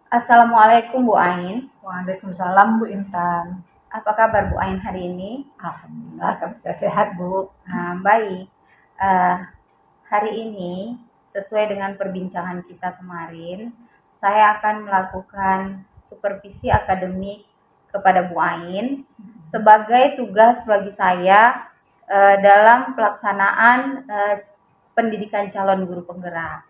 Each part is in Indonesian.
Assalamualaikum Bu Ain. Waalaikumsalam Bu Intan. Apa kabar Bu Ain hari ini? Alhamdulillah kami sehat Bu. Baik. Eh, Hari ini sesuai dengan perbincangan kita kemarin, saya akan melakukan supervisi akademik kepada Bu Ain sebagai tugas bagi saya dalam pelaksanaan pendidikan calon guru penggerak.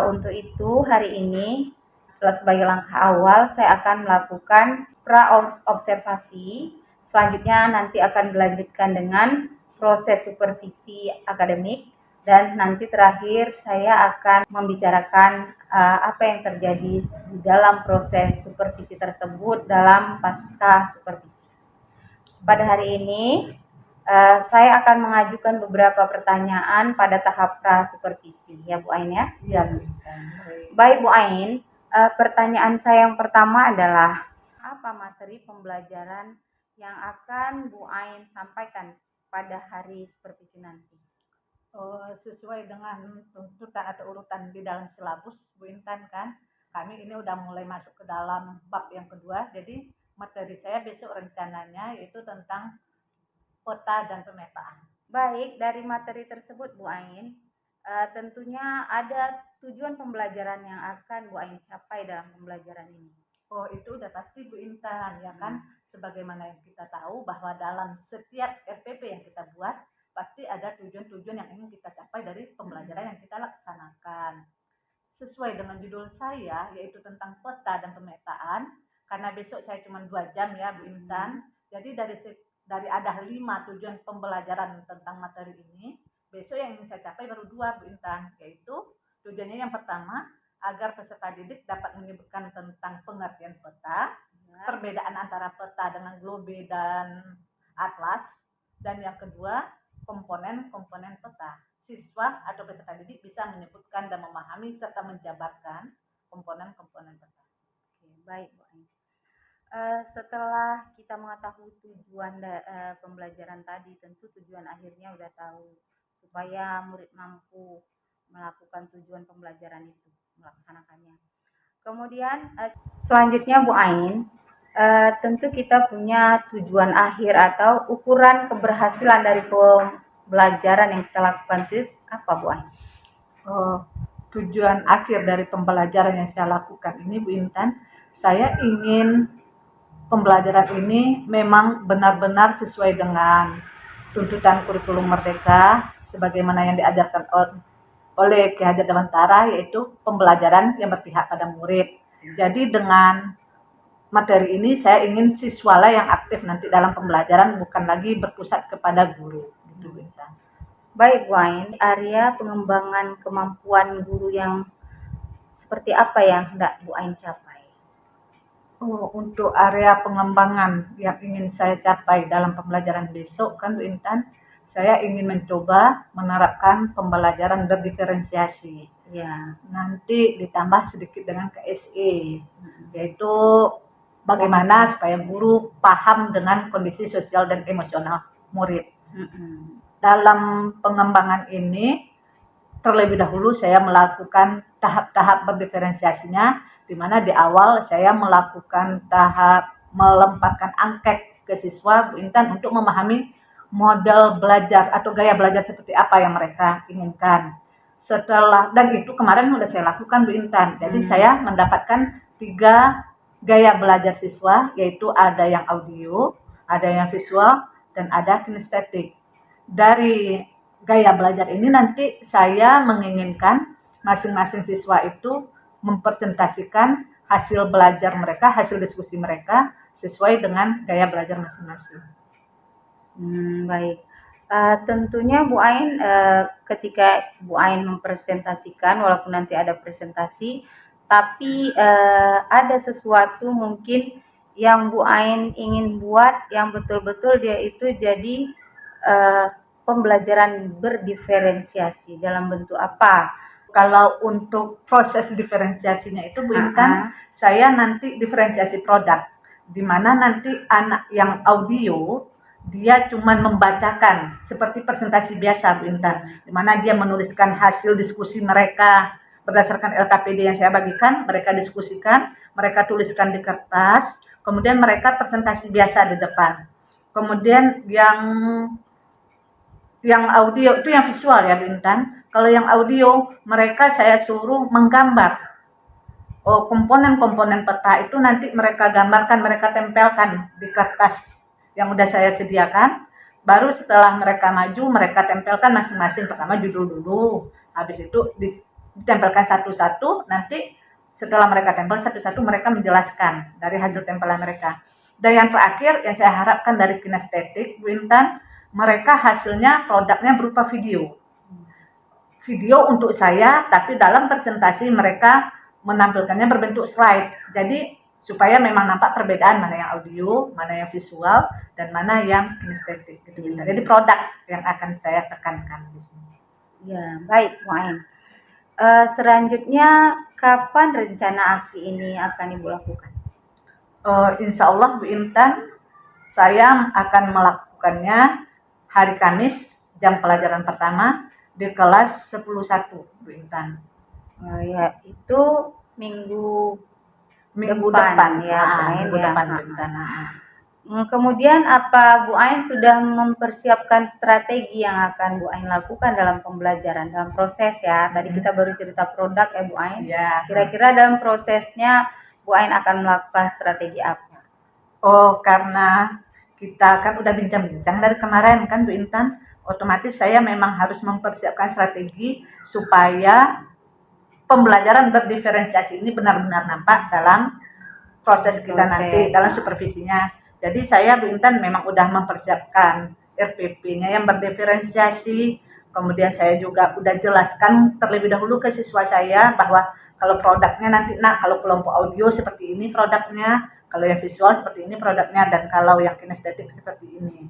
Untuk itu hari ini sebagai langkah awal saya akan melakukan pra-observasi. Selanjutnya nanti akan dilanjutkan dengan proses supervisi akademik dan nanti terakhir saya akan membicarakan apa yang terjadi di dalam proses supervisi tersebut dalam pasca supervisi. Pada hari ini saya akan mengajukan beberapa pertanyaan pada tahap pra-supervisi ya Bu Ain ya. Iya Bu Intan. Baik Bu Ain, pertanyaan saya yang pertama adalah apa materi pembelajaran yang akan Bu Ain sampaikan pada hari supervisi nanti? Sesuai dengan tuntutan atau urutan di dalam silabus Bu Intan kan, kami ini udah mulai masuk ke dalam bab yang kedua. Jadi materi saya besok rencananya yaitu tentang peta dan pemetaan. Baik, dari materi tersebut Bu Ain, tentunya ada tujuan pembelajaran yang akan Bu Ain capai dalam pembelajaran ini. Oh itu udah pasti Bu Intan ya kan, sebagaimana yang kita tahu bahwa dalam setiap RPP yang kita buat pasti ada tujuan-tujuan yang ingin kita capai dari pembelajaran yang kita laksanakan. Sesuai dengan judul saya yaitu tentang peta dan pemetaan, karena besok saya cuma 2 jam ya Bu Intan. Jadi dari ada 5 tujuan pembelajaran tentang materi ini, besok yang ingin saya capai baru 2 Bu Intan, yaitu tujuannya yang pertama agar peserta didik dapat menyebutkan tentang pengertian peta, perbedaan antara peta dengan globe dan atlas, dan yang kedua komponen-komponen peta. Siswa atau peserta didik bisa menyebutkan dan memahami serta menjabarkan komponen-komponen peta. Oke, baik Bu Ain. Setelah kita mengetahui tujuan pembelajaran tadi, tentu tujuan akhirnya udah tahu supaya murid mampu melakukan tujuan pembelajaran itu, melaksanakannya. Kemudian selanjutnya Bu Ain, tentu kita punya tujuan akhir atau ukuran keberhasilan dari pembelajaran yang kita lakukan itu apa Bu Ain? Tujuan akhir dari pembelajaran yang saya lakukan ini Bu Intan, saya ingin pembelajaran ini memang benar-benar sesuai dengan tuntutan kurikulum merdeka sebagaimana yang diajarkan oleh Ki Hajar Dewantara, yaitu pembelajaran yang berpihak pada murid. Jadi dengan materi ini saya ingin siswalah yang aktif nanti dalam pembelajaran, bukan lagi berpusat kepada guru. Gitu, Baik Bu Ain, area pengembangan kemampuan guru yang seperti apa yang hendak Bu Ain capai? Untuk area pengembangan yang ingin saya capai dalam pembelajaran besok kan Bu Intan, saya ingin mencoba menerapkan pembelajaran berdiferensiasi. Ya. Nanti ditambah sedikit dengan KSE, yaitu bagaimana supaya guru paham dengan kondisi sosial dan emosional murid. Dalam pengembangan ini, terlebih dahulu saya melakukan tahap-tahap berdiferensiasinya, di mana di awal saya melakukan tahap melemparkan angket ke siswa Bu Intan untuk memahami model belajar atau gaya belajar seperti apa yang mereka inginkan. Setelah, dan itu kemarin sudah saya lakukan Bu Intan. Jadi saya mendapatkan 3 gaya belajar siswa, yaitu ada yang audio, ada yang visual, dan ada kinestetik. Dari gaya belajar ini nanti saya menginginkan masing-masing siswa itu mempresentasikan hasil belajar mereka, hasil diskusi mereka sesuai dengan gaya belajar masing-masing. Baik. Tentunya Bu Ain ketika Bu Ain mempresentasikan, walaupun nanti ada presentasi, tapi ada sesuatu mungkin yang Bu Ain ingin buat yang betul-betul dia itu jadi pembelajaran berdiferensiasi dalam bentuk apa? Kalau untuk proses diferensiasinya itu Bu Intan, saya nanti diferensiasi produk, di mana nanti anak yang audio dia cuma membacakan seperti presentasi biasa Bu Intan, di mana dia menuliskan hasil diskusi mereka, berdasarkan LKPD yang saya bagikan, mereka diskusikan, mereka tuliskan di kertas, kemudian mereka presentasi biasa di depan. Kemudian yang audio itu yang visual ya Bu Intan. Kalau yang audio, mereka saya suruh menggambar. Komponen-komponen peta itu nanti mereka gambarkan, mereka tempelkan di kertas yang udah saya sediakan. Baru setelah mereka maju, mereka tempelkan masing-masing. Pertama judul dulu, habis itu ditempelkan satu-satu. Nanti setelah mereka tempel satu-satu, mereka menjelaskan dari hasil tempelan mereka. Dan yang terakhir yang saya harapkan dari kinestetik Bu Intan, mereka hasilnya produknya berupa video untuk saya, tapi dalam presentasi mereka menampilkannya berbentuk slide. Jadi supaya memang nampak perbedaan mana yang audio, mana yang visual, dan mana yang kinestetik. Gitu. Jadi produk yang akan saya tekankan di sini. Ya, baik Bu Ain. Selanjutnya kapan rencana aksi ini akan Ibu lakukan? Insya Allah Bu Intan, saya akan melakukannya hari Kamis jam pelajaran pertama di kelas 10.1 Bu Intan. Ya, itu minggu depan ya, minggu depan Bu Intan. Kemudian apa Bu Ain sudah mempersiapkan strategi yang akan Bu Ain lakukan dalam pembelajaran, dalam proses ya? Tadi kita baru cerita produk ya Bu Ain. Ya. Kira-kira dalam prosesnya Bu Ain akan melakukan strategi apa? Karena kita kan udah bincang-bincang dari kemarin kan Bu Intan, otomatis saya memang harus mempersiapkan strategi supaya pembelajaran berdiferensiasi ini benar-benar nampak dalam proses kita nanti, dalam supervisinya. Jadi saya Bu Intan memang udah mempersiapkan RPP-nya yang berdiferensiasi, kemudian saya juga udah jelaskan terlebih dahulu ke siswa saya bahwa kalau produknya nanti, kalau kelompok audio seperti ini produknya, kalau yang visual seperti ini produknya, dan kalau yang kinestetik seperti ini.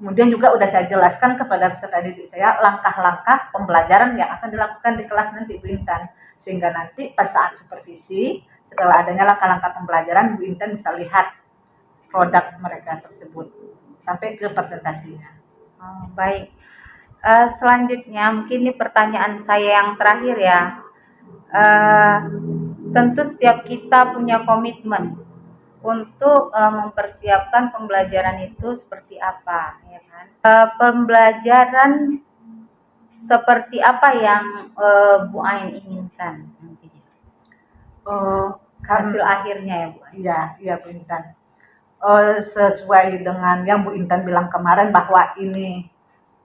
Kemudian juga udah saya jelaskan kepada peserta didik saya langkah-langkah pembelajaran yang akan dilakukan di kelas nanti Bu Intan. Sehingga nanti pas saat supervisi, setelah adanya langkah-langkah pembelajaran, Bu Intan bisa lihat produk mereka tersebut sampai ke presentasinya. Baik. Selanjutnya mungkin ini pertanyaan saya yang terakhir ya. Tentu setiap kita punya komitmen untuk mempersiapkan pembelajaran itu seperti apa, ya kan? Pembelajaran seperti apa yang Bu Ain inginkan nantinya? Hasil akhirnya ya Bu Ain? Iya Bu Intan. Sesuai dengan yang Bu Intan bilang kemarin bahwa ini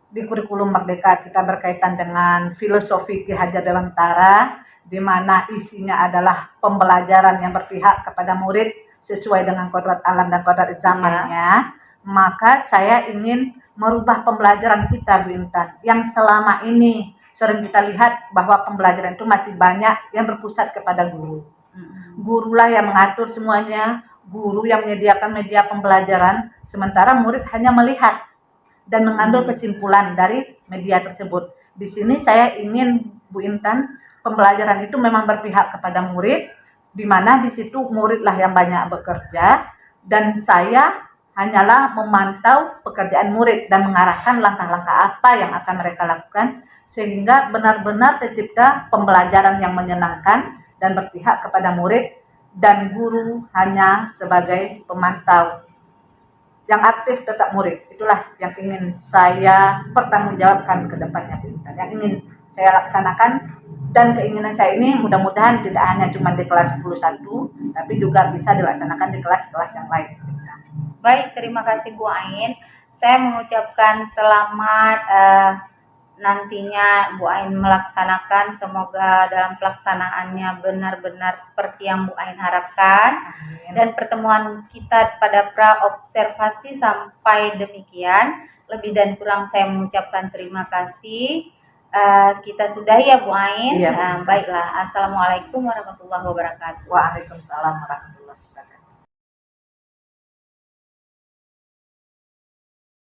di kurikulum Merdeka kita berkaitan dengan filosofi Ki Hajar Dewantara, di mana isinya adalah pembelajaran yang berpihak kepada murid sesuai dengan kodrat alam dan kodrat zamannya, maka saya ingin merubah pembelajaran kita Bu Intan, yang selama ini sering kita lihat bahwa pembelajaran itu masih banyak yang berpusat kepada guru. Gurulah yang mengatur semuanya, guru yang menyediakan media pembelajaran, sementara murid hanya melihat dan mengambil kesimpulan dari media tersebut. Di sini saya ingin Bu Intan, pembelajaran itu memang berpihak kepada murid, di mana di situ muridlah yang banyak bekerja, dan saya hanyalah memantau pekerjaan murid dan mengarahkan langkah-langkah apa yang akan mereka lakukan, sehingga benar-benar tercipta pembelajaran yang menyenangkan dan berpihak kepada murid, dan guru hanya sebagai pemantau. Yang aktif tetap murid, itulah yang ingin saya pertanggungjawabkan ke depannya Bu Intan, yang ingin saya laksanakan. Dan keinginan saya ini mudah-mudahan tidak hanya cuma di kelas 10.1, tapi juga bisa dilaksanakan di kelas-kelas yang lain. Baik, terima kasih Bu Ain. Saya mengucapkan selamat nantinya Bu Ain melaksanakan, semoga dalam pelaksanaannya benar-benar seperti yang Bu Ain harapkan. Amin. Dan pertemuan kita pada pra-observasi sampai demikian. Lebih dan kurang saya mengucapkan terima kasih. Kita sudahi ya Bu Ain. Iya, baiklah, Assalamualaikum warahmatullahi wabarakatuh. Waalaikumsalam warahmatullahi wabarakatuh.